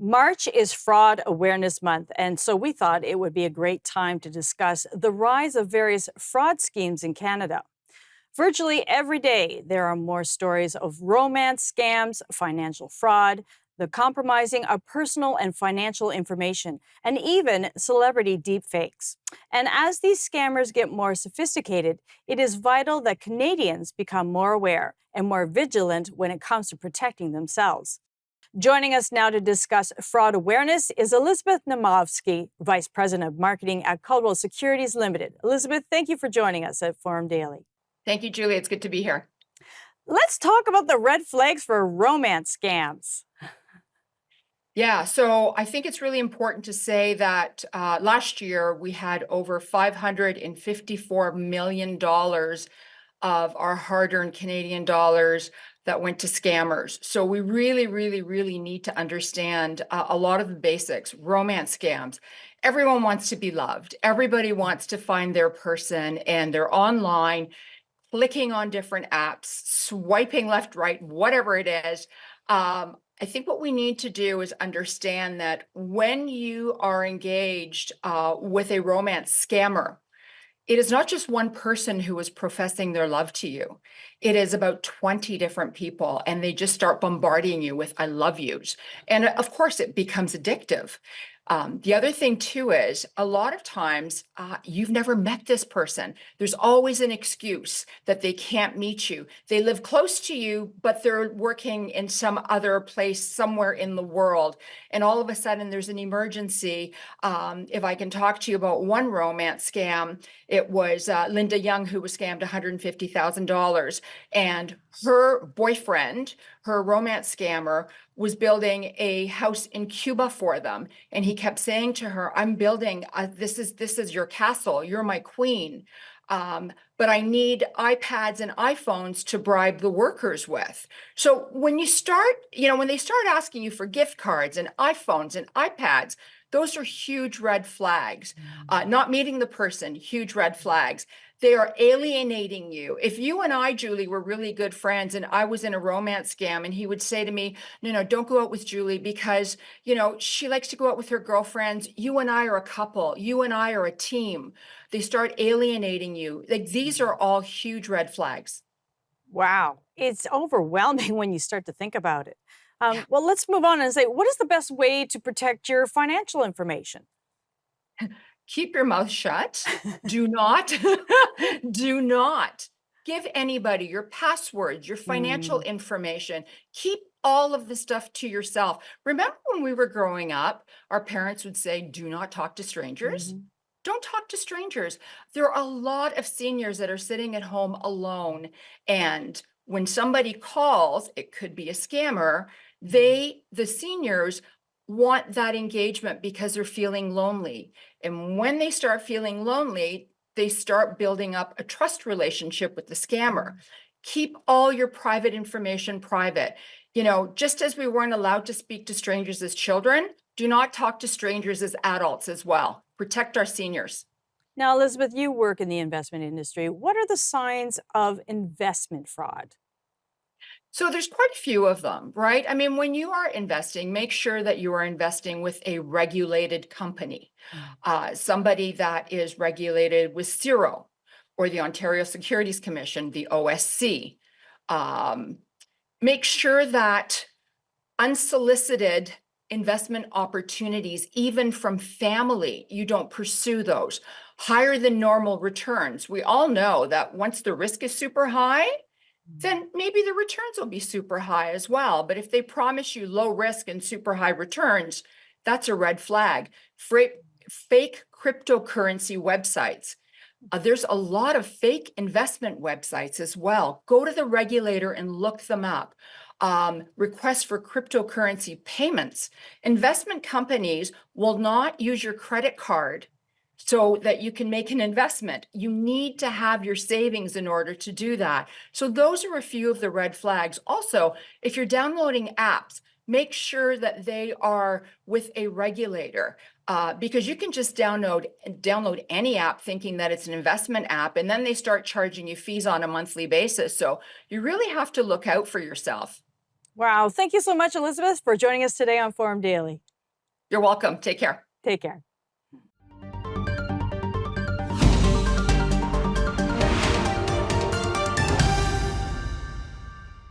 March is Fraud Awareness Month, and so we thought it would be a great time to discuss the rise of various fraud schemes in Canada. Virtually every day, there are more stories of romance scams, financial fraud, the compromising of personal and financial information, and even celebrity deepfakes. And as these scammers get more sophisticated, it is vital that Canadians become more aware and more vigilant when it comes to protecting themselves. Joining us now to discuss fraud awareness is Elizabeth Naumovski, Vice President of Marketing at Caldwell Securities Limited. Elizabeth, thank you for joining us at Forum Daily. Thank you, Julie. It's good to be here. Let's talk about the red flags for romance scams. Yeah, so I think it's really important to say that last year we had over $554 million of our hard-earned Canadian dollars that went to scammers. So we really need to understand a lot of the basics. Romance scams. Everyone wants to be loved. Everybody wants to find their person, and they're online, clicking on different apps, swiping left, right, whatever it is. I think what we need to do is understand that when you are engaged with a romance scammer, it is not just one person who is professing their love to you. It is about 20 different people, and they just start bombarding you with I love yous. And of course, it becomes addictive. The other thing, too, is a lot of times you've never met this person. There's always an excuse that they can't meet you. They live close to you, but they're working in some other place somewhere in the world. And all of a sudden, there's an emergency. If I can talk to you about one romance scam, it was Linda Young who was scammed $150,000. And her boyfriend, her romance scammer, was building a house in Cuba for them. And he kept saying to her, I'm building, this is your castle, you're my queen. But I need iPads and iPhones to bribe the workers with. So when you start, when they start asking you for gift cards and iPhones and iPads, those are huge red flags. Not meeting the person, huge red flags. They are alienating you. If you and I, Julie, were really good friends and I was in a romance scam and he would say to me, no, don't go out with Julie because, she likes to go out with her girlfriends. You and I are a couple. You and I are a team. They start alienating you. Like, these are all huge red flags. Wow, it's overwhelming when you start to think about it. Well, let's move on and say, what is the best way to protect your financial information? Keep your mouth shut. Do not give anybody your passwords, your financial information. Keep all of the stuff to yourself. Remember when we were growing up, our parents would say, do not talk to strangers. Don't talk to strangers. There are a lot of seniors that are sitting at home alone. And when somebody calls, it could be a scammer, the seniors want that engagement because they're feeling lonely. And when they start feeling lonely, they start building up a trust relationship with the scammer. Keep all your private information private. Just as we weren't allowed to speak to strangers as children, do not talk to strangers as adults as well. Protect our seniors. Now, Elizabeth, you work in the investment industry. What are the signs of investment fraud? So there's quite a few of them, right? I mean, when you are investing, make sure that you are investing with a regulated company, somebody that is regulated with CIRO or the Ontario Securities Commission, the OSC. Make sure that unsolicited investment opportunities, even from family, you don't pursue those. Higher than normal returns. We all know that once the risk is super high, then maybe the returns will be super high as well. But if they promise you low risk and super high returns, that's a red flag. Fake cryptocurrency websites. There's a lot of fake investment websites as well. Go to the regulator and look them up. Requests for cryptocurrency payments. Investment companies will not use your credit card so that you can make an investment. You need to have your savings in order to do that. So those are a few of the red flags. Also, if you're downloading apps, make sure that they are with a regulator, because you can just download any app thinking that it's an investment app, and then they start charging you fees on a monthly basis. So you really have to look out for yourself. Wow, thank you so much, Elizabeth, for joining us today on Forum Daily. You're welcome. Take care. Take care.